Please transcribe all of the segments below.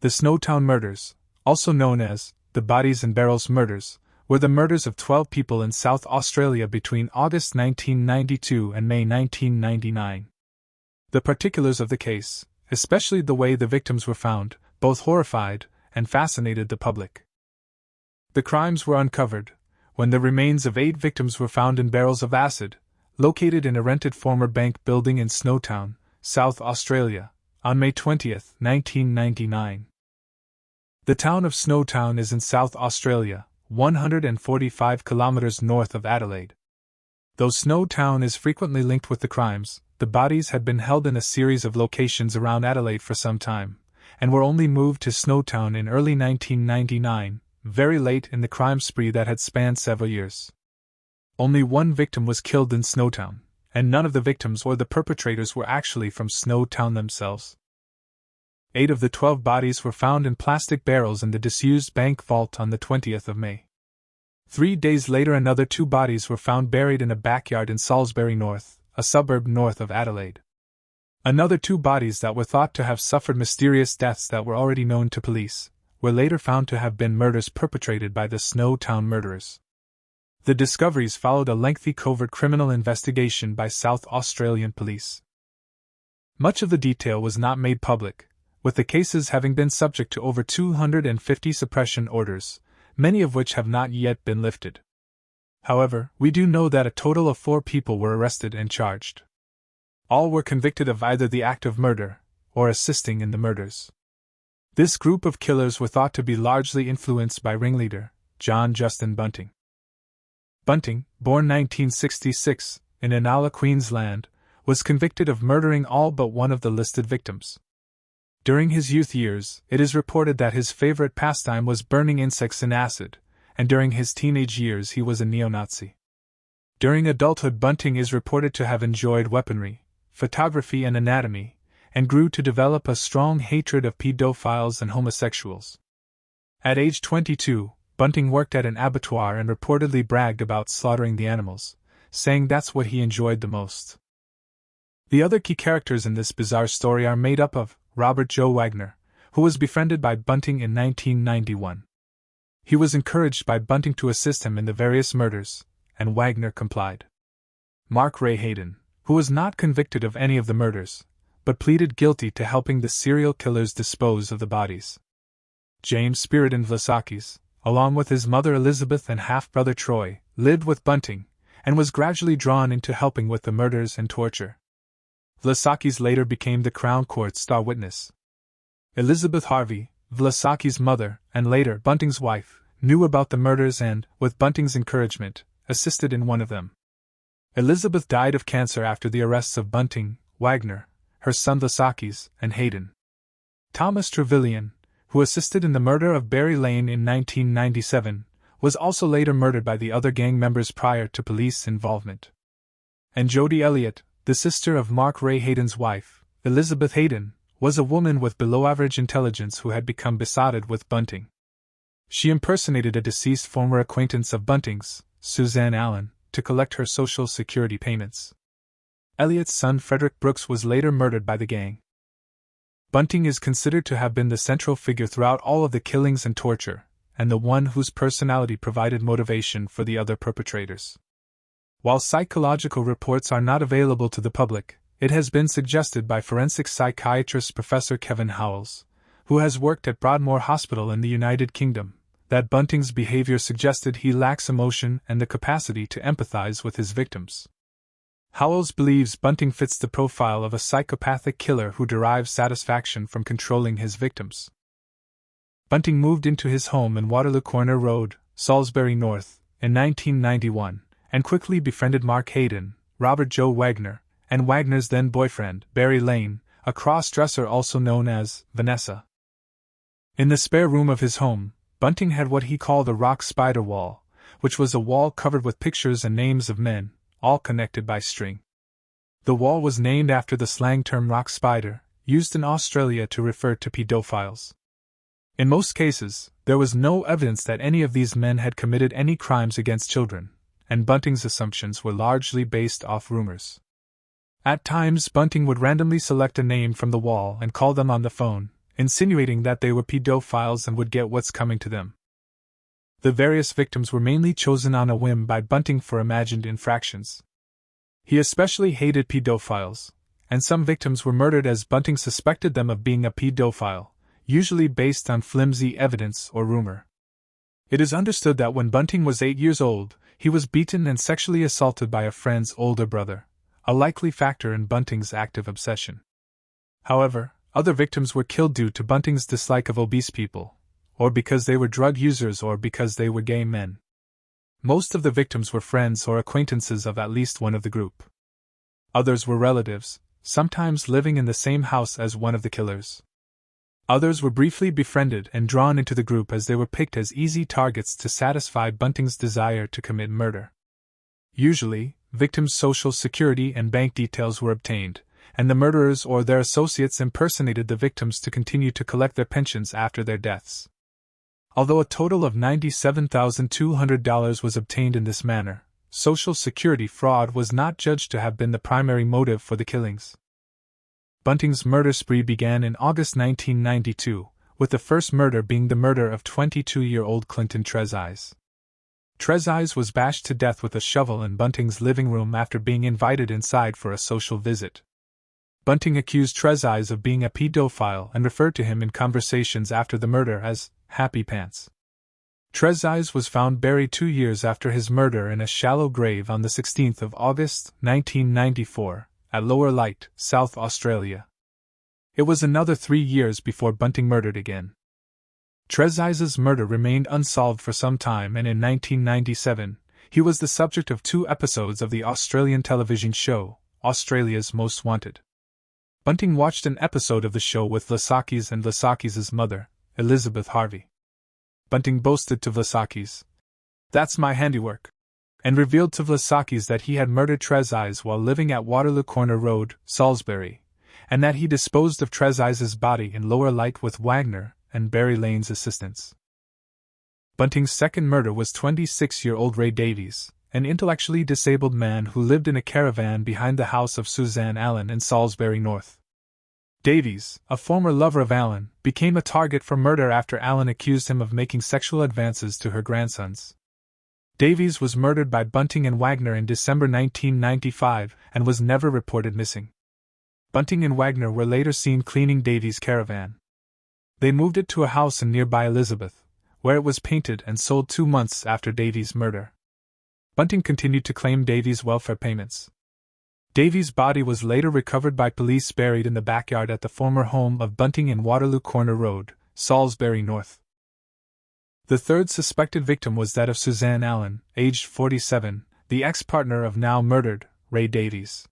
The Snowtown murders, also known as the Bodies and Barrels murders, were the murders of 12 people in South Australia between August 1992 and May 1999. The particulars of the case, especially the way the victims were found, both horrified and fascinated the public. The crimes were uncovered when the remains of 8 victims were found in barrels of acid, located in a rented former bank building in Snowtown, South Australia, on May 20, 1999. The town of Snowtown is in South Australia, 145 kilometers north of Adelaide. Though Snowtown is frequently linked with the crimes, the bodies had been held in a series of locations around Adelaide for some time, and were only moved to Snowtown in early 1999, very late in the crime spree that had spanned several years. Only one victim was killed in Snowtown, and none of the victims or the perpetrators were actually from Snowtown themselves. 8 of the 12 bodies were found in plastic barrels in the disused bank vault on the 20th of May. 3 days later, another 2 bodies were found buried in a backyard in Salisbury North, a suburb north of Adelaide. Another 2 bodies that were thought to have suffered mysterious deaths that were already known to police were later found to have been murders perpetrated by the Snowtown murderers. The discoveries followed a lengthy covert criminal investigation by South Australian police. Much of the detail was not made public, with the cases having been subject to over 250 suppression orders, many of which have not yet been lifted. However, we do know that a total of 4 people were arrested and charged. All were convicted of either the act of murder or assisting in the murders. This group of killers were thought to be largely influenced by ringleader John Justin Bunting. Bunting, born 1966, in Inala, Queensland, was convicted of murdering all but one of the listed victims. During his youth years, it is reported that his favorite pastime was burning insects in acid, and during his teenage years he was a neo-Nazi. During adulthood, Bunting is reported to have enjoyed weaponry, photography and anatomy, and grew to develop a strong hatred of pedophiles and homosexuals. At age 22, Bunting worked at an abattoir and reportedly bragged about slaughtering the animals, saying that's what he enjoyed the most. The other key characters in this bizarre story are made up of Robert Joe Wagner, who was befriended by Bunting in 1991. He was encouraged by Bunting to assist him in the various murders, and Wagner complied. Mark Ray Hayden, who was not convicted of any of the murders, but pleaded guilty to helping the serial killers dispose of the bodies. James Spiridon Vlasakis, along with his mother Elizabeth and half-brother Troy, lived with Bunting, and was gradually drawn into helping with the murders and torture. Vlasakis later became the Crown Court's star witness. Elizabeth Harvey, Vlasaki's mother, and later Bunting's wife, knew about the murders and, with Bunting's encouragement, assisted in one of them. Elizabeth died of cancer after the arrests of Bunting, Wagner, her son Vlasakis, and Hayden. Thomas Trevelyan, who assisted in the murder of Barry Lane in 1997, was also later murdered by the other gang members prior to police involvement. And Jodie Elliott, the sister of Mark Ray Hayden's wife, Elizabeth Hayden, was a woman with below-average intelligence who had become besotted with Bunting. She impersonated a deceased former acquaintance of Bunting's, Suzanne Allen, to collect her Social Security payments. Elliott's son Frederick Brooks was later murdered by the gang. Bunting is considered to have been the central figure throughout all of the killings and torture, and the one whose personality provided motivation for the other perpetrators. While psychological reports are not available to the public, it has been suggested by forensic psychiatrist Professor Kevin Howells, who has worked at Broadmoor Hospital in the United Kingdom, that Bunting's behavior suggested he lacks emotion and the capacity to empathize with his victims. Howells believes Bunting fits the profile of a psychopathic killer who derives satisfaction from controlling his victims. Bunting moved into his home in Waterloo Corner Road, Salisbury North, in 1991, and quickly befriended Mark Hayden, Robert Joe Wagner, and Wagner's then-boyfriend, Barry Lane, a cross-dresser also known as Vanessa. In the spare room of his home, Bunting had what he called a rock spider wall, which was a wall covered with pictures and names of men, all connected by string. The wall was named after the slang term rock spider, used in Australia to refer to pedophiles. In most cases, there was no evidence that any of these men had committed any crimes against children, and Bunting's assumptions were largely based off rumors. At times, Bunting would randomly select a name from the wall and call them on the phone, insinuating that they were pedophiles and would get what's coming to them. The various victims were mainly chosen on a whim by Bunting for imagined infractions. He especially hated pedophiles, and some victims were murdered as Bunting suspected them of being a pedophile, usually based on flimsy evidence or rumor. It is understood that when Bunting was 8 years old, he was beaten and sexually assaulted by a friend's older brother, a likely factor in Bunting's active obsession. However, other victims were killed due to Bunting's dislike of obese people, or because they were drug users or because they were gay men. Most of the victims were friends or acquaintances of at least one of the group. Others were relatives, sometimes living in the same house as one of the killers. Others were briefly befriended and drawn into the group as they were picked as easy targets to satisfy Bunting's desire to commit murder. Usually, victims' social security and bank details were obtained, and the murderers or their associates impersonated the victims to continue to collect their pensions after their deaths. Although a total of $97,200 was obtained in this manner, Social Security fraud was not judged to have been the primary motive for the killings. Bunting's murder spree began in August 1992, with the first murder being the murder of 22-year-old Clinton Trezise. Trezise was bashed to death with a shovel in Bunting's living room after being invited inside for a social visit. Bunting accused Trezise of being a pedophile and referred to him in conversations after the murder as Happy Pants. Trezise was found buried 2 years after his murder in a shallow grave on the 16th of August, 1994, at Lower Light, South Australia. It was another 3 years before Bunting murdered again. Trezise's murder remained unsolved for some time, and in 1997, he was the subject of 2 episodes of the Australian television show, Australia's Most Wanted. Bunting watched an episode of the show with Vlasakis and Vlasakis' mother, Elizabeth Harvey. Bunting boasted to Vlasakis, "That's my handiwork," and revealed to Vlasakis that he had murdered Trezise while living at Waterloo Corner Road, Salisbury, and that he disposed of Trezise's body in Lower Light with Wagner and Barry Lane's assistance. Bunting's second murder was 26-year-old Ray Davies, an intellectually disabled man who lived in a caravan behind the house of Suzanne Allen in Salisbury North. Davies, a former lover of Allen, became a target for murder after Allen accused him of making sexual advances to her grandsons. Davies was murdered by Bunting and Wagner in December 1995 and was never reported missing. Bunting and Wagner were later seen cleaning Davies' caravan. They moved it to a house in nearby Elizabeth, where it was painted and sold 2 months after Davies' murder. Bunting continued to claim Davies' welfare payments. Davies' body was later recovered by police buried in the backyard at the former home of Bunting in Waterloo Corner Road, Salisbury North. The third suspected victim was that of Suzanne Allen, aged 47, the ex-partner of now murdered Ray Davies.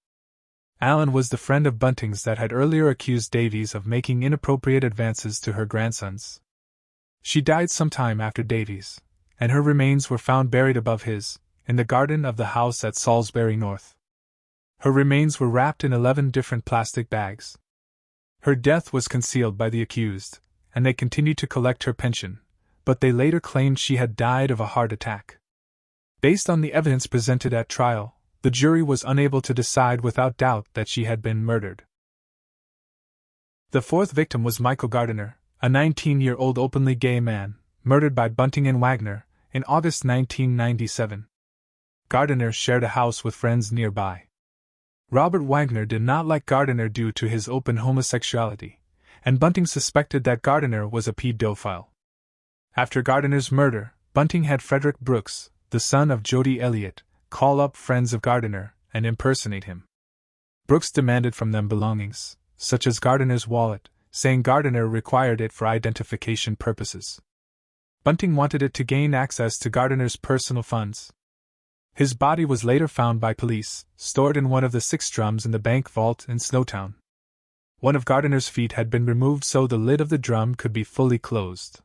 Allen was the friend of Bunting's that had earlier accused Davies of making inappropriate advances to her grandsons. She died sometime after Davies, and her remains were found buried above his, in the garden of the house at Salisbury North. Her remains were wrapped in 11 different plastic bags. Her death was concealed by the accused, and they continued to collect her pension, but they later claimed she had died of a heart attack. Based on the evidence presented at trial, the jury was unable to decide without doubt that she had been murdered. The fourth victim was Michael Gardiner, a 19-year-old openly gay man, murdered by Bunting and Wagner in August 1997. Gardiner shared a house with friends nearby. Robert Wagner did not like Gardiner due to his open homosexuality, and Bunting suspected that Gardiner was a pedophile. After Gardiner's murder, Bunting had Frederick Brooks, the son of Jody Elliott, call up friends of Gardiner and impersonate him. Brooks demanded from them belongings, such as Gardiner's wallet, saying Gardiner required it for identification purposes. Bunting wanted it to gain access to Gardiner's personal funds. His body was later found by police, stored in one of the 6 drums in the bank vault in Snowtown. One of Gardiner's feet had been removed so the lid of the drum could be fully closed.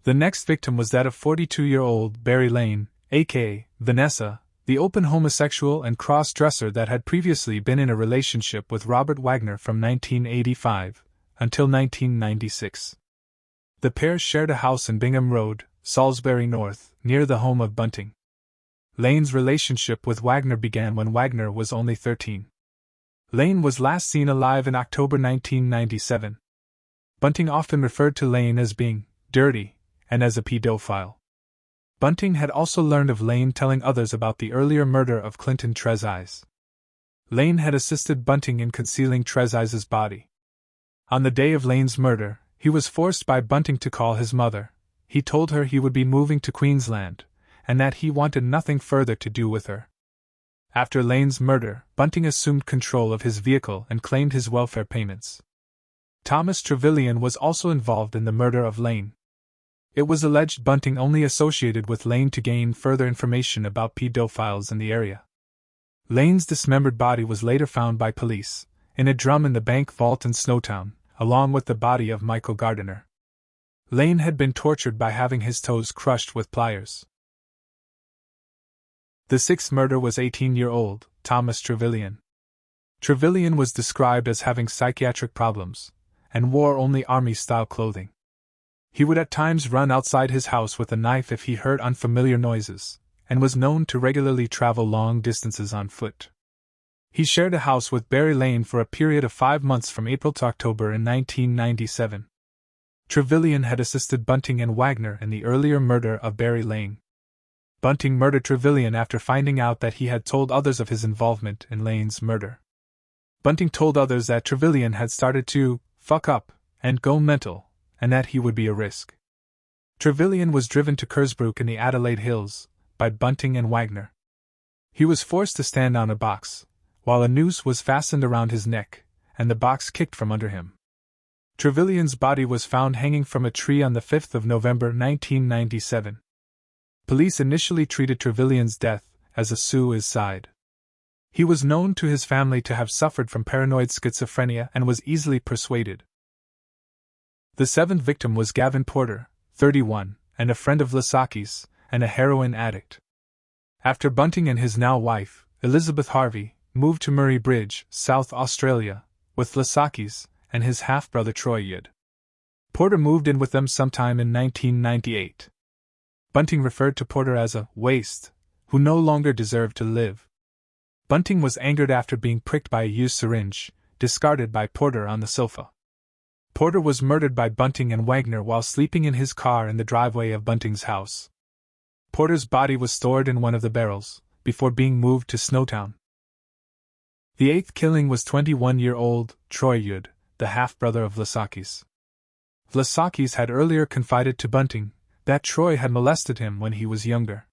The next victim was that of 42-year-old Barry Lane, a.k.a. Vanessa, the open homosexual and cross-dresser that had previously been in a relationship with Robert Wagner from 1985 until 1996. The pair shared a house in Bingham Road, Salisbury North, near the home of Bunting. Lane's relationship with Wagner began when Wagner was only 13. Lane was last seen alive in October 1997. Bunting often referred to Lane as being dirty and as a pedophile. Bunting had also learned of Lane telling others about the earlier murder of Clinton Trezise. Lane had assisted Bunting in concealing Trezise's body. On the day of Lane's murder, he was forced by Bunting to call his mother. He told her he would be moving to Queensland, and that he wanted nothing further to do with her. After Lane's murder, Bunting assumed control of his vehicle and claimed his welfare payments. Thomas Trevelyan was also involved in the murder of Lane. It was alleged Bunting only associated with Lane to gain further information about pedophiles in the area. Lane's dismembered body was later found by police, in a drum in the bank vault in Snowtown, along with the body of Michael Gardiner. Lane had been tortured by having his toes crushed with pliers. The sixth murder was 18-year-old Thomas Trevelyan. Trevelyan was described as having psychiatric problems, and wore only army-style clothing. He would at times run outside his house with a knife if he heard unfamiliar noises, and was known to regularly travel long distances on foot. He shared a house with Barry Lane for a period of 5 months from April to October in 1997. Trevelyan had assisted Bunting and Wagner in the earlier murder of Barry Lane. Bunting murdered Trevelyan after finding out that he had told others of his involvement in Lane's murder. Bunting told others that Trevelyan had started to fuck up and go mental, and that he would be a risk. Trevelyan was driven to Kersbrook in the Adelaide Hills by Bunting and Wagner. He was forced to stand on a box, while a noose was fastened around his neck, and the box kicked from under him. Trevelyan's body was found hanging from a tree on the 5th of November 1997. Police initially treated Trevelyan's death as a suicide. He was known to his family to have suffered from paranoid schizophrenia and was easily persuaded. The seventh victim was Gavin Porter, 31, and a friend of Lasaki's, and a heroin addict. After Bunting and his now wife, Elizabeth Harvey, moved to Murray Bridge, South Australia, with Lasaki's and his half-brother Troy Yud. Porter moved in with them sometime in 1998. Bunting referred to Porter as a waste, who no longer deserved to live. Bunting was angered after being pricked by a used syringe, discarded by Porter on the sofa. Porter was murdered by Bunting and Wagner while sleeping in his car in the driveway of Bunting's house. Porter's body was stored in one of the barrels, before being moved to Snowtown. The eighth killing was 21-year-old Troy Yud, the half-brother of Lasaki's. Lasaki's had earlier confided to Bunting that Troy had molested him when he was younger.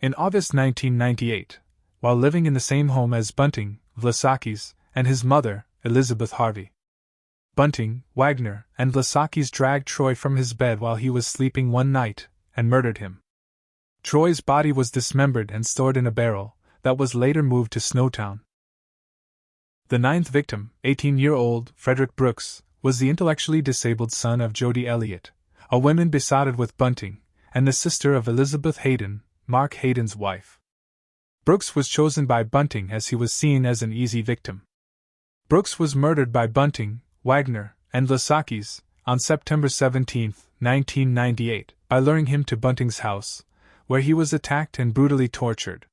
In August 1998, while living in the same home as Bunting, Lasaki's, and his mother, Elizabeth Harvey, Bunting, Wagner, and Lasaki's dragged Troy from his bed while he was sleeping one night and murdered him. Troy's body was dismembered and stored in a barrel that was later moved to Snowtown. The ninth victim, 18-year-old Frederick Brooks, was the intellectually disabled son of Jody Elliott, a woman besotted with Bunting, and the sister of Elizabeth Hayden, Mark Hayden's wife. Brooks was chosen by Bunting as he was seen as an easy victim. Brooks was murdered by Bunting, Wagner, and Lasaki's on September 17, 1998, by luring him to Bunting's house, where he was attacked and brutally tortured.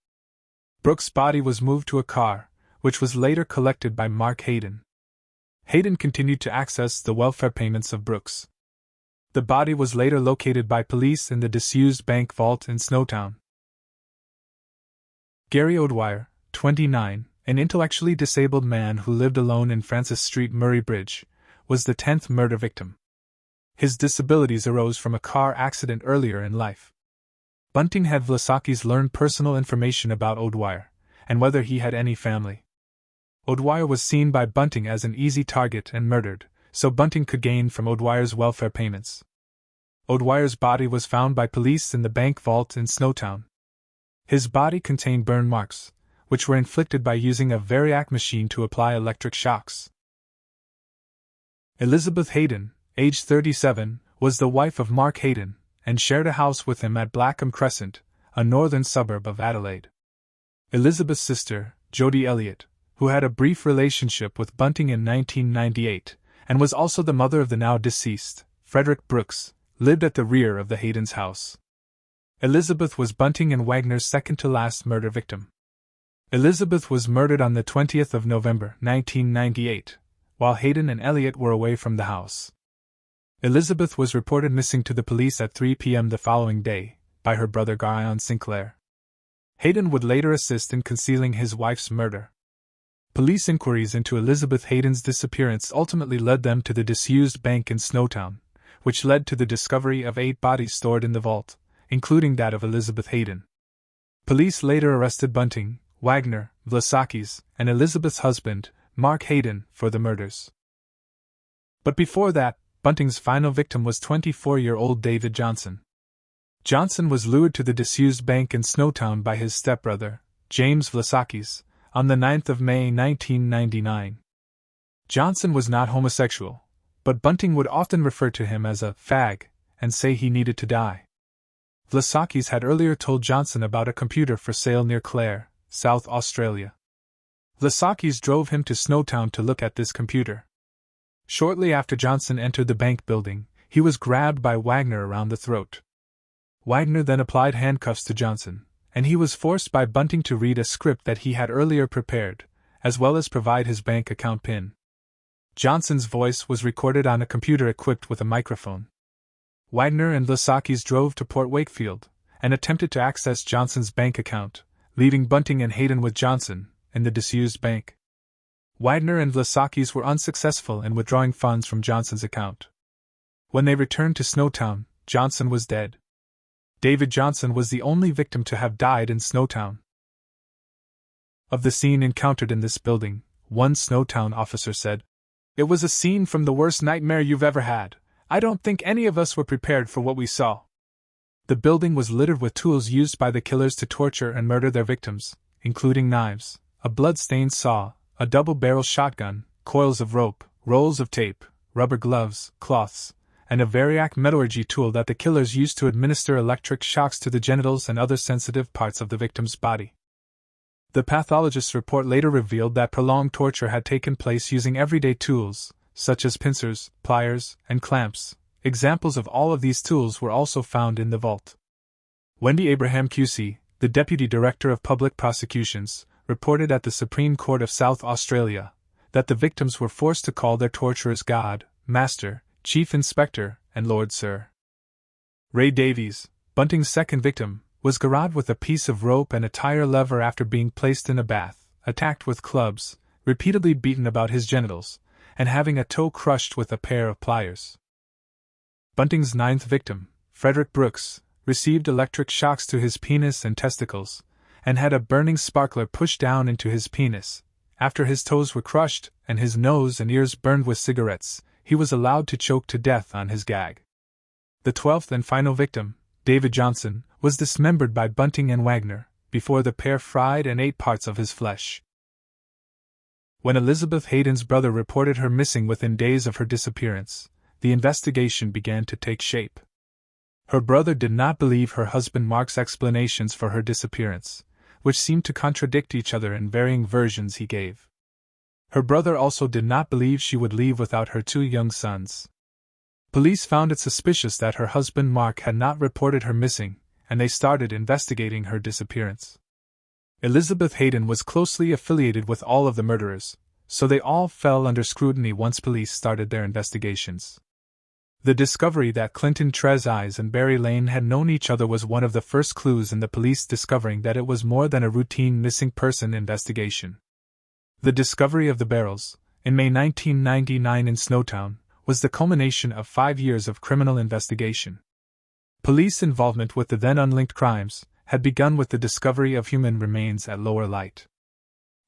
Brooks' body was moved to a car, which was later collected by Mark Hayden. Hayden continued to access the welfare payments of Brooks. The body was later located by police in the disused bank vault in Snowtown. Gary O'Dwyer, 29, an intellectually disabled man who lived alone in Francis Street, Murray Bridge, was the 10th murder victim. His disabilities arose from a car accident earlier in life. Bunting had Lasaki's learned personal information about O'Dwyer, and whether he had any family. O'Dwyer was seen by Bunting as an easy target and murdered, so Bunting could gain from O'Dwyer's welfare payments. O'Dwyer's body was found by police in the bank vault in Snowtown. His body contained burn marks, which were inflicted by using a variac machine to apply electric shocks. Elizabeth Hayden, aged 37, was the wife of Mark Hayden, and shared a house with him at Blackham Crescent, a northern suburb of Adelaide. Elizabeth's sister, Jody Elliott, who had a brief relationship with Bunting in 1998, and was also the mother of the now deceased Frederick Brooks, lived at the rear of the Hayden's house. Elizabeth was Bunting and Wagner's second-to-last murder victim. Elizabeth was murdered on the 20th of November 1998, while Hayden and Elliott were away from the house. Elizabeth was reported missing to the police at 3 p.m. the following day, by her brother Guyon Sinclair. Hayden would later assist in concealing his wife's murder. Police inquiries into Elizabeth Hayden's disappearance ultimately led them to the disused bank in Snowtown, which led to the discovery of 8 bodies stored in the vault, including that of Elizabeth Hayden. Police later arrested Bunting, Wagner, Vlasakis, and Elizabeth's husband, Mark Hayden, for the murders. But before that, Bunting's final victim was 24-year-old David Johnson. Johnson was lured to the disused bank in Snowtown by his stepbrother, James Vlasakis, on the 9th of May 1999. Johnson was not homosexual, but Bunting would often refer to him as a fag and say he needed to die. Vlasakis had earlier told Johnson about a computer for sale near Clare, South Australia. Vlasakis drove him to Snowtown to look at this computer. Shortly after Johnson entered the bank building, he was grabbed by Wagner around the throat. Wagner then applied handcuffs to Johnson, and he was forced by Bunting to read a script that he had earlier prepared, as well as provide his bank account PIN. Johnson's voice was recorded on a computer equipped with a microphone. Wagner and Vlasakis drove to Port Wakefield and attempted to access Johnson's bank account, leaving Bunting and Hayden with Johnson in the disused bank. Wagner and Vlasakis were unsuccessful in withdrawing funds from Johnson's account. When they returned to Snowtown, Johnson was dead. David Johnson was the only victim to have died in Snowtown. Of the scene encountered in this building, one Snowtown officer said, "It was a scene from the worst nightmare you've ever had. I don't think any of us were prepared for what we saw." The building was littered with tools used by the killers to torture and murder their victims, including knives, a blood-stained saw, a double-barrel shotgun, coils of rope, rolls of tape, rubber gloves, cloths, and a variac metallurgy tool that the killers used to administer electric shocks to the genitals and other sensitive parts of the victim's body. The pathologist's report later revealed that prolonged torture had taken place using everyday tools, such as pincers, pliers, and clamps. Examples of all of these tools were also found in the vault. Wendy Abraham QC, the Deputy Director of Public Prosecutions, reported at the Supreme Court of South Australia that the victims were forced to call their torturers God, Master, Chief Inspector, and Lord Sir. Ray Davies, Bunting's second victim, was garroted with a piece of rope and a tire lever after being placed in a bath, attacked with clubs, repeatedly beaten about his genitals, and having a toe crushed with a pair of pliers. Bunting's ninth victim, Frederick Brooks, received electric shocks to his penis and testicles, and had a burning sparkler pushed down into his penis. After his toes were crushed and his nose and ears burned with cigarettes, he was allowed to choke to death on his gag. The 12th and final victim, David Johnson, was dismembered by Bunting and Wagner, before the pair fried and ate parts of his flesh. When Elizabeth Hayden's brother reported her missing within days of her disappearance, the investigation began to take shape. Her brother did not believe her husband Mark's explanations for her disappearance, which seemed to contradict each other in varying versions he gave. Her brother also did not believe she would leave without her 2 young sons. Police found it suspicious that her husband Mark had not reported her missing, and they started investigating her disappearance. Elizabeth Hayden was closely affiliated with all of the murderers, so they all fell under scrutiny once police started their investigations. The discovery that Clinton Trezise and Barry Lane had known each other was one of the first clues in the police discovering that it was more than a routine missing person investigation. The discovery of the barrels, in May 1999 in Snowtown, was the culmination of 5 years of criminal investigation. Police involvement with the then unlinked crimes had begun with the discovery of human remains at Lower Light.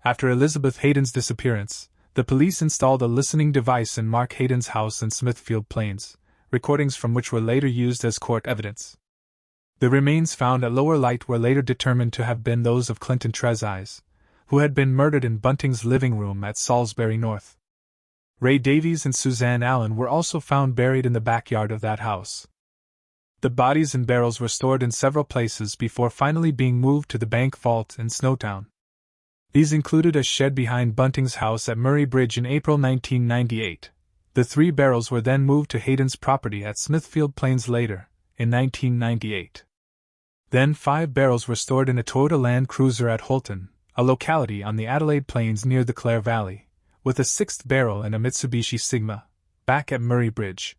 After Elizabeth Hayden's disappearance, the police installed a listening device in Mark Hayden's house in Smithfield Plains, recordings from which were later used as court evidence. The remains found at Lower Light were later determined to have been those of Clinton Trezise, who had been murdered in Bunting's living room at Salisbury North. Ray Davies and Suzanne Allen were also found buried in the backyard of that house. The bodies and barrels were stored in several places before finally being moved to the bank vault in Snowtown. These included a shed behind Bunting's house at Murray Bridge in April 1998. The 3 barrels were then moved to Hayden's property at Smithfield Plains later, in 1998. Then 5 barrels were stored in a Toyota Land Cruiser at Holton, a locality on the Adelaide Plains near the Clare Valley, with a 6th barrel and a Mitsubishi Sigma, back at Murray Bridge.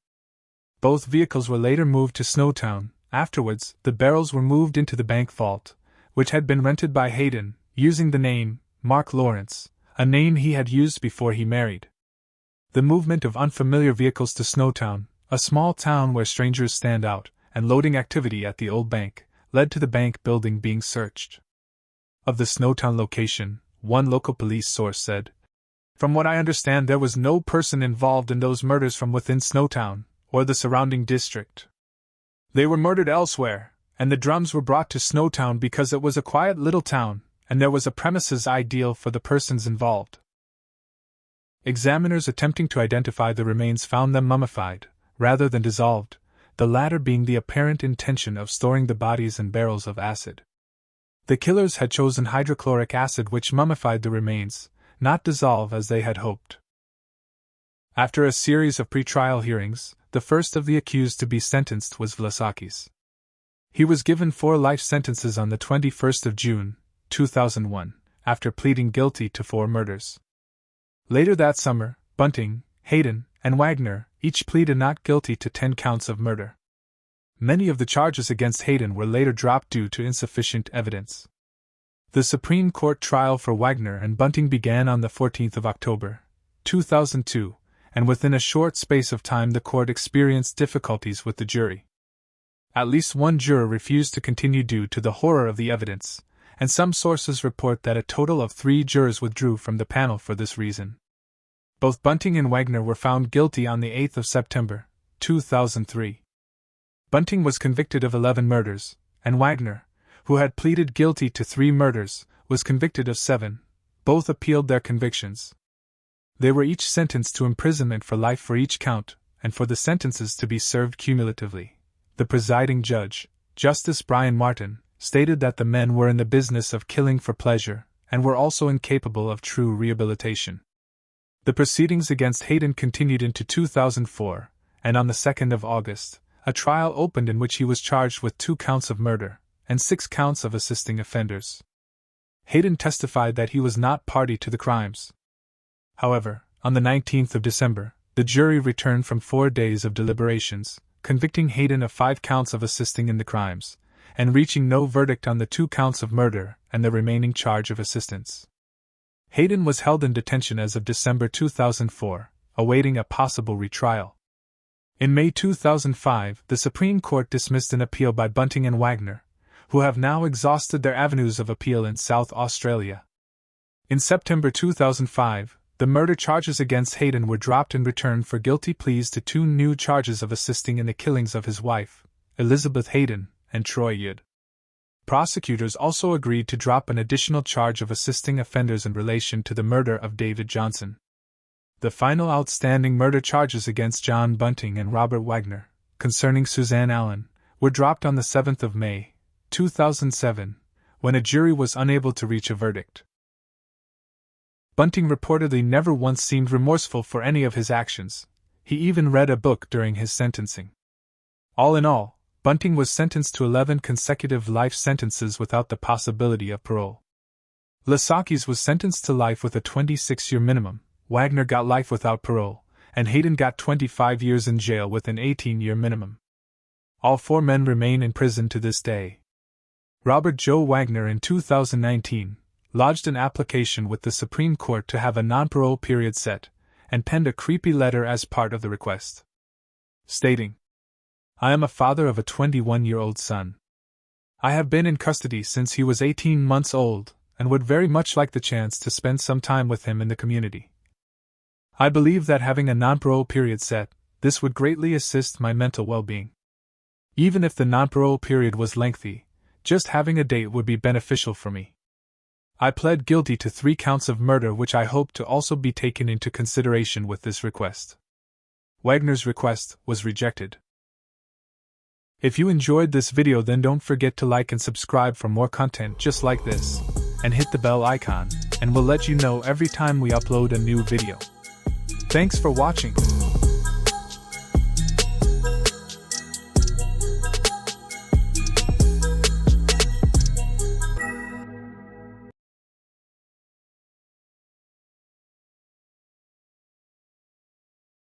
Both vehicles were later moved to Snowtown. Afterwards, the barrels were moved into the bank vault, which had been rented by Hayden, using the name Mark Lawrence, a name he had used before he married. The movement of unfamiliar vehicles to Snowtown, a small town where strangers stand out, and loading activity at the old bank, led to the bank building being searched. Of the Snowtown location, one local police source said, "From what I understand, there was no person involved in those murders from within Snowtown, or the surrounding district. They were murdered elsewhere, and the drums were brought to Snowtown because it was a quiet little town, and there was a premises ideal for the persons involved." Examiners attempting to identify the remains found them mummified, rather than dissolved, the latter being the apparent intention of storing the bodies in barrels of acid. The killers had chosen hydrochloric acid, which mummified the remains, not dissolve as they had hoped. After a series of pre-trial hearings, the first of the accused to be sentenced was Vlasakis. He was given 4 life sentences on the 21st of June, 2001, after pleading guilty to 4 murders. Later that summer, Bunting, Hayden, and Wagner each pleaded not guilty to 10 counts of murder. Many of the charges against Hayden were later dropped due to insufficient evidence. The Supreme Court trial for Wagner and Bunting began on the 14th of October, 2002, and within a short space of time the court experienced difficulties with the jury. At least one juror refused to continue due to the horror of the evidence, and some sources report that a total of 3 jurors withdrew from the panel for this reason. Both Bunting and Wagner were found guilty on the 8th of September, 2003. Bunting was convicted of 11 murders, and Wagner, who had pleaded guilty to 3 murders, was convicted of 7. Both appealed their convictions. They were each sentenced to imprisonment for life for each count, and for the sentences to be served cumulatively. The presiding judge, Justice Brian Martin, stated that the men were in the business of killing for pleasure, and were also incapable of true rehabilitation. The proceedings against Hayden continued into 2004, and on the 2nd of August, a trial opened in which he was charged with 2 counts of murder, and 6 counts of assisting offenders. Hayden testified that he was not party to the crimes. However, on the 19th of December, the jury returned from 4 days of deliberations, convicting Hayden of 5 counts of assisting in the crimes, and reaching no verdict on the 2 counts of murder and the remaining charge of assistance. Hayden was held in detention as of December 2004, awaiting a possible retrial. In May 2005, the Supreme Court dismissed an appeal by Bunting and Wagner, who have now exhausted their avenues of appeal in South Australia. In September 2005, the murder charges against Hayden were dropped in return for guilty pleas to 2 new charges of assisting in the killings of his wife, Elizabeth Hayden, and Troy Yud. Prosecutors also agreed to drop an additional charge of assisting offenders in relation to the murder of David Johnson. The final outstanding murder charges against John Bunting and Robert Wagner, concerning Suzanne Allen, were dropped on the 7th of May, 2007, when a jury was unable to reach a verdict. Bunting reportedly never once seemed remorseful for any of his actions. He even read a book during his sentencing. All in all, Bunting was sentenced to 11 consecutive life sentences without the possibility of parole. Vlasakis was sentenced to life with a 26-year minimum, Wagner got life without parole, and Hayden got 25 years in jail with an 18-year minimum. All 4 men remain in prison to this day. Robert Joe Wagner in 2019 lodged an application with the Supreme Court to have a non-parole period set, and penned a creepy letter as part of the request, stating, "I am a father of a 21-year-old son. I have been in custody since he was 18 months old, and would very much like the chance to spend some time with him in the community. I believe that having a non-parole period set, this would greatly assist my mental well-being. Even if the non-parole period was lengthy, just having a date would be beneficial for me. I pled guilty to 3 counts of murder, which I hope to also be taken into consideration with this request." Wagner's request was rejected. If you enjoyed this video, then don't forget to like and subscribe for more content just like this, and hit the bell icon, and we'll let you know every time we upload a new video. Thanks for watching.